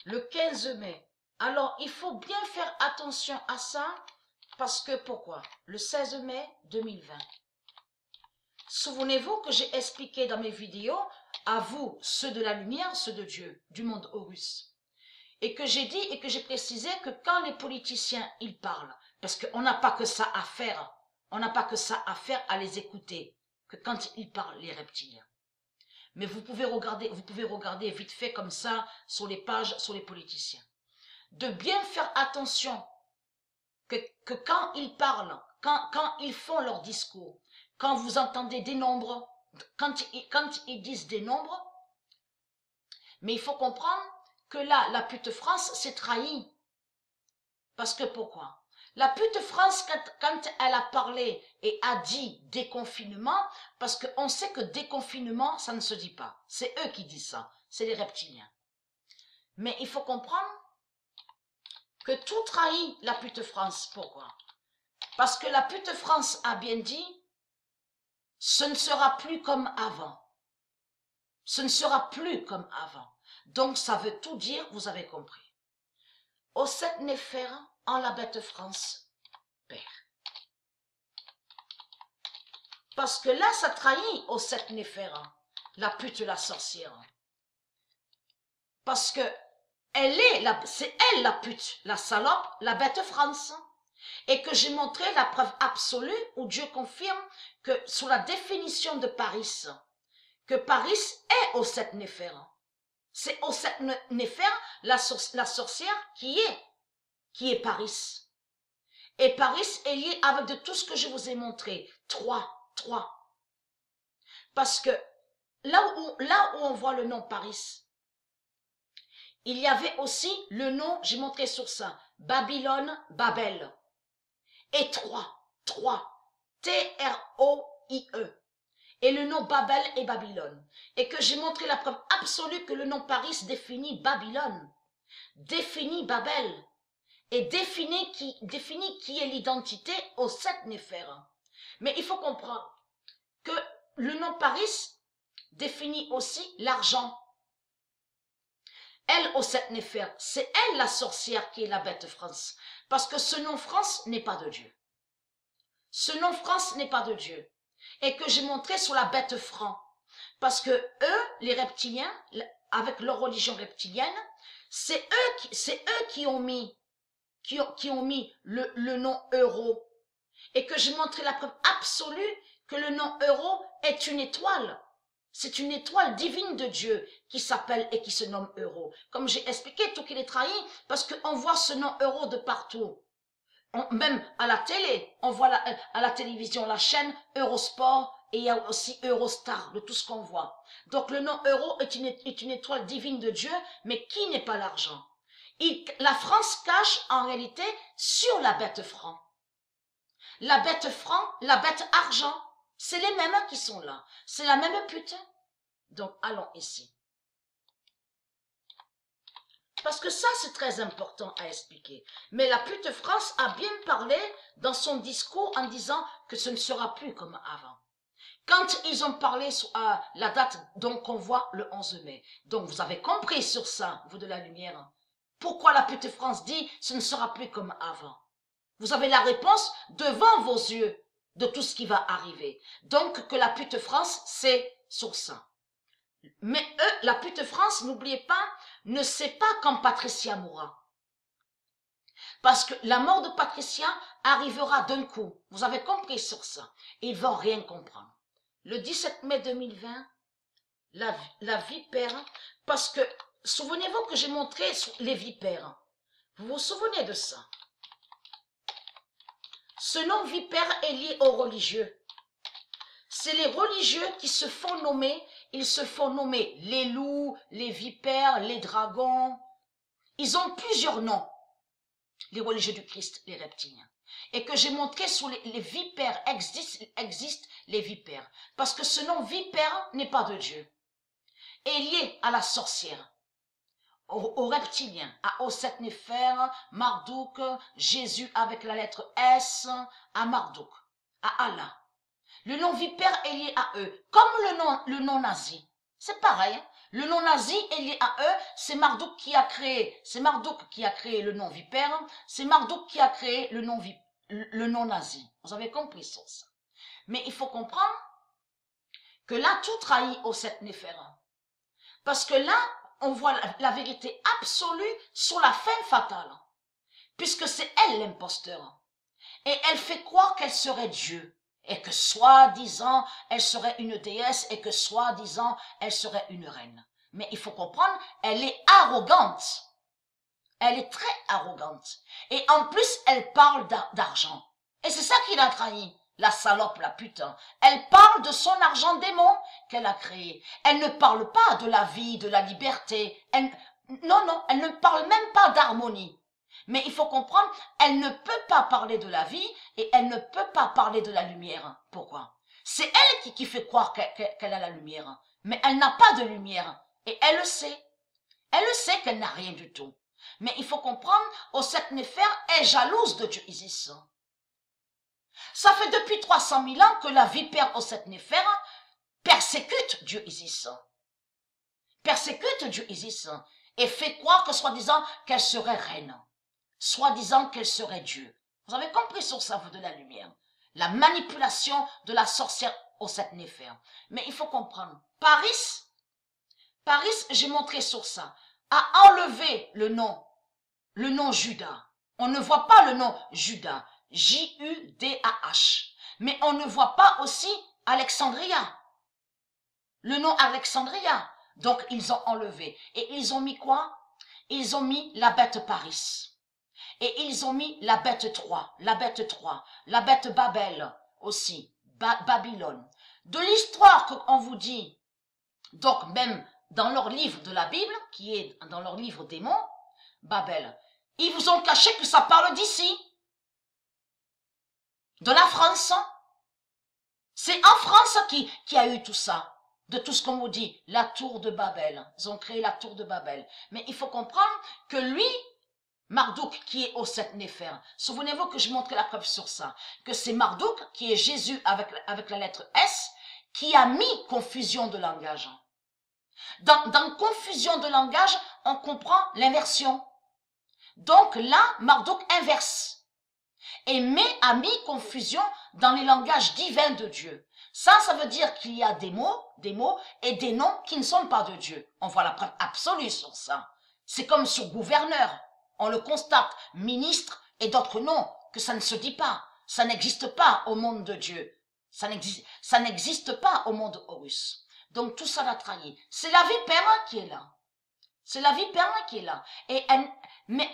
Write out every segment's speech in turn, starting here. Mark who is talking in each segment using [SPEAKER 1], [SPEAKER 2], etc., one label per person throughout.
[SPEAKER 1] le 15 mai. Alors, il faut bien faire attention à ça, parce que pourquoi? Le 16 mai 2020. Souvenez-vous que j'ai expliqué dans mes vidéos, à vous, ceux de la lumière, ceux de Dieu, du monde Horus. Et que j'ai dit et que j'ai précisé que quand les politiciens, ils parlent, parce qu'on n'a pas que ça à faire, on n'a pas que ça à faire à les écouter, que quand ils parlent, les reptiliens. Mais vous pouvez regarder vite fait comme ça, sur les pages, sur les politiciens. De bien faire attention que quand ils parlent, quand ils font leur discours, quand vous entendez des nombres, quand ils disent des nombres, mais il faut comprendre que là, la pute France s'est trahie. Parce que pourquoi? La pute France, quand elle a parlé et a dit déconfinement, parce qu'on sait que déconfinement, ça ne se dit pas. C'est eux qui disent ça, c'est les reptiliens. Mais il faut comprendre que tout trahit la pute France. Pourquoi? Parce que la pute France a bien dit, ce ne sera plus comme avant. Ce ne sera plus comme avant. Donc ça veut tout dire, vous avez compris. Au 7 Néfer, en la bête France perd. Parce que là, ça trahit au 7 Néfer, la pute, la sorcière. Parce que c'est elle la pute, la salope, la bête France. Et que j'ai montré la preuve absolue où Dieu confirme que sous la définition de Paris, que Paris est au 7 Néfer. C'est au 7 Néfer la sorcière qui est Paris. Et Paris est lié avec de tout ce que je vous ai montré. Trois. Parce que là où on voit le nom Paris, il y avait aussi le nom, j'ai montré sur ça, Babylone, Babel. Et trois. T-R-O-I-E. Et le nom Babel et Babylone. Et que j'ai montré la preuve absolue que le nom Paris définit Babylone, définit Babel, et définit qui est l'identité au 7 Néfer. Mais il faut comprendre que le nom Paris définit aussi l'argent. Elle au 7 Néfer, c'est elle la sorcière qui est la bête France. Parce que ce nom France n'est pas de Dieu. Ce nom France n'est pas de Dieu. Et que j'ai montré sur la bête franc. Parce que eux, les reptiliens, avec leur religion reptilienne, c'est eux qui ont mis le nom euro. Et que j'ai montré la preuve absolue que le nom euro est une étoile. C'est une étoile divine de Dieu qui s'appelle et qui se nomme euro. Comme j'ai expliqué, tout qu'il est trahi, parce qu'on voit ce nom euro de partout. Même à la télé, on voit à la télévision la chaîne Eurosport et il y a aussi Eurostar, de tout ce qu'on voit. Donc le nom euro est une étoile divine de Dieu, mais qui n'est pas l'argent? La France cache en réalité sur la bête franc. La bête franc, la bête argent, c'est les mêmes qui sont là. C'est la même pute. Donc allons ici. Parce que ça, c'est très important à expliquer. Mais la pute France a bien parlé dans son discours en disant que ce ne sera plus comme avant. Quand ils ont parlé sur la date donc on voit le 11 mai. Donc vous avez compris sur ça, vous de la lumière. Pourquoi la pute France dit ce ne sera plus comme avant? Vous avez la réponse devant vos yeux de tout ce qui va arriver. Donc que la pute France, c'est sur ça. Mais eux, la pute France, n'oubliez pas, ne sait pas quand Patricia mourra. Parce que la mort de Patricia arrivera d'un coup. Vous avez compris sur ça. Ils vont rien comprendre. Le 17 mai 2020, la vipère, parce que, souvenez-vous que j'ai montré les vipères. Vous vous souvenez de ça? Ce nom vipère est lié aux religieux. C'est les religieux qui se font nommer, ils se font nommer les loups, les vipères, les dragons. Ils ont plusieurs noms, les religieux du Christ, les reptiliens. Et que j'ai montré sur les vipères, existent les vipères. Parce que ce nom vipère n'est pas de Dieu. Est lié à la sorcière, aux reptiliens, à Osset Néfer, Marduk, Jésus avec la lettre S, à Marduk, à Allah. Le nom vipère est lié à eux, comme le nom nazi. C'est pareil. Hein? Le nom nazi est lié à eux, c'est Marduk qui a créé, le nom vipère, c'est Marduk qui a créé le nom nazi. Vous avez compris ça. Mais il faut comprendre que là, tout trahit au sept Néphère. Parce que là, on voit la vérité absolue sur la fin fatale. Puisque c'est elle l'imposteur. Et elle fait croire qu'elle serait Dieu. Et que soi-disant, elle serait une déesse et que soi-disant, elle serait une reine. Mais il faut comprendre, elle est arrogante. Elle est très arrogante. Et en plus, elle parle d'argent. Et c'est ça qui l'a trahi. La salope, la putain. Elle parle de son argent démon qu'elle a créé. Elle ne parle pas de la vie, de la liberté. Non, elle ne parle même pas d'harmonie. Mais il faut comprendre, elle ne peut pas parler de la vie et elle ne peut pas parler de la lumière. Pourquoi? C'est elle qui fait croire qu'elle a la lumière. Mais elle n'a pas de lumière. Et elle le sait. Elle le sait qu'elle n'a rien du tout. Mais il faut comprendre, au sept Néphère est jalouse de Dieu Isis. Ça fait depuis 300 000 ans que la vipère au sept Néphère persécute Dieu Isis. Persécute Dieu Isis et fait croire que soi-disant qu'elle serait reine. Soi-disant qu'elle serait Dieu. Vous avez compris sur ça, vous de la lumière. La manipulation de la sorcière au sept Néphère. Mais il faut comprendre, Paris, j'ai montré sur ça, a enlevé le nom Judas. On ne voit pas le nom Judas, J-U-D-A-H. Mais on ne voit pas aussi Alexandria. Le nom Alexandria. Donc ils ont enlevé. Et ils ont mis quoi? Ils ont mis la bête Paris. Et ils ont mis la bête 3, la bête Babel aussi, Babylone. De l'histoire qu'on vous dit, donc même dans leur livre de la Bible, qui est dans leur livre démon, Babel, ils vous ont caché que ça parle d'ici, de la France. C'est en France qui a eu tout ça, de tout ce qu'on vous dit, la tour de Babel. Ils ont créé la tour de Babel. Mais il faut comprendre que lui, Marduk qui est au sept Néphère. Souvenez-vous que je montrais la preuve sur ça. Que c'est Marduk qui est Jésus avec la lettre S qui a mis confusion de langage. Dans confusion de langage, on comprend l'inversion. Donc là, Marduk inverse. Et a mis confusion dans les langages divins de Dieu. Ça veut dire qu'il y a des mots et des noms qui ne sont pas de Dieu. On voit la preuve absolue sur ça. C'est comme sur gouverneur. On le constate, ministre et d'autres noms, que ça ne se dit pas. Ça n'existe pas au monde de Dieu. Ça n'existe pas au monde Horus. Donc tout ça l'a trahi. C'est la vipère qui est là. C'est la vipère qui est là. Mais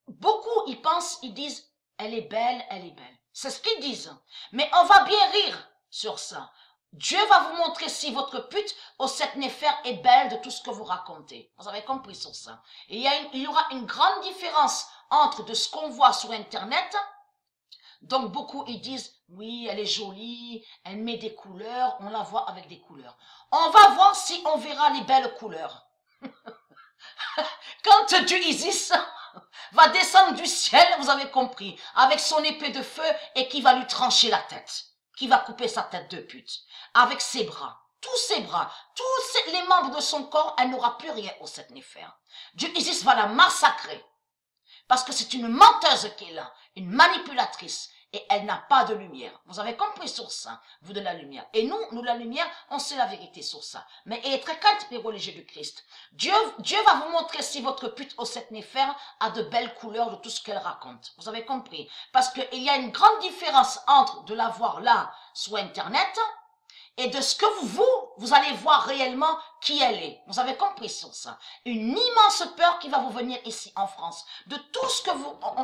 [SPEAKER 1] beaucoup, ils pensent, ils disent, elle est belle, elle est belle. C'est ce qu'ils disent. Mais on va bien rire sur ça. Dieu va vous montrer si votre pute au sept Néphère est belle de tout ce que vous racontez. Vous avez compris sur ça. Et il y aura une grande différence entre de ce qu'on voit sur Internet. Donc beaucoup ils disent, oui, elle est jolie, elle met des couleurs, on la voit avec des couleurs. On va voir si on verra les belles couleurs. Quand Dieu Isis va descendre du ciel, vous avez compris, avec son épée de feu et qui va lui trancher la tête. Qui va couper sa tête de pute, avec ses bras, tous les membres de son corps, elle n'aura plus rien au sept Néphère. Dieu Isis va la massacrer, parce que c'est une menteuse qui est là, une manipulatrice, et elle n'a pas de lumière. Vous avez compris sur ça, vous de la lumière. Et nous la lumière, on sait la vérité sur ça. Mais elle est très calme, les religieux du Christ. Dieu va vous montrer si votre pute au sept Néphère a de belles couleurs de tout ce qu'elle raconte. Vous avez compris? Parce qu'il y a une grande différence entre de la voir là, sur Internet, et de ce que vous allez voir réellement qui elle est. Vous avez compris sur ça. Une immense peur qui va vous venir ici en France. De tout ce que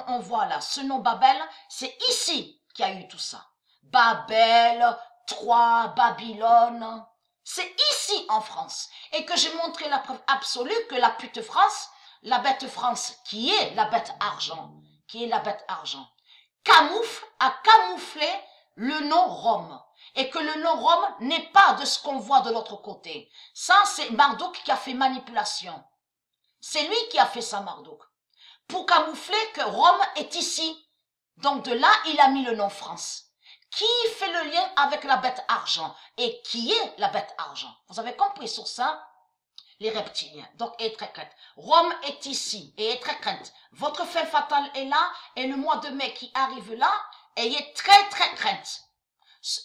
[SPEAKER 1] on voit là, ce nom Babel, c'est ici qu'il y a eu tout ça. Babel, Troie, Babylone, c'est ici en France. Et que j'ai montré la preuve absolue que la pute France, la bête France, qui est la bête argent, a camouflé le nom Rome. Et que le nom Rome n'est pas de ce qu'on voit de l'autre côté. Ça, c'est Marduk qui a fait manipulation. C'est lui qui a fait ça, Marduk. Pour camoufler que Rome est ici. Donc de là, il a mis le nom France. Qui fait le lien avec la bête argent? Et qui est la bête argent? Vous avez compris sur ça? les reptiliens. Donc, ayez très crainte. Rome est ici, et ayez très crainte. Votre fin fatale est là, et le mois de mai qui arrive là, ayez très très crainte.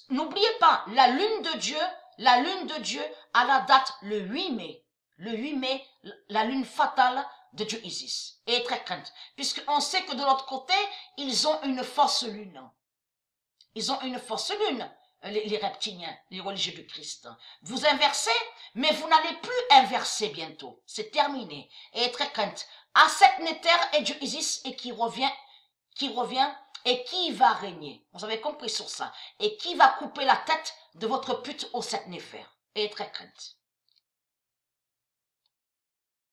[SPEAKER 1] N'oubliez pas, la lune de Dieu a la date le 8 mai. Le 8 mai, la lune fatale de Dieu Isis. Et très crainte. Puisqu'on sait que de l'autre côté, ils ont une fausse lune. Ils ont une fausse lune, les reptiliens, les religieux du Christ. Vous inversez, mais vous n'allez plus inverser bientôt. C'est terminé. Et très crainte. À cette Néter et Dieu Isis et qui revient et qui va régner. Vous avez compris sur ça. Et qui va couper la tête de votre pute au 7 Néfer. Et très crainte.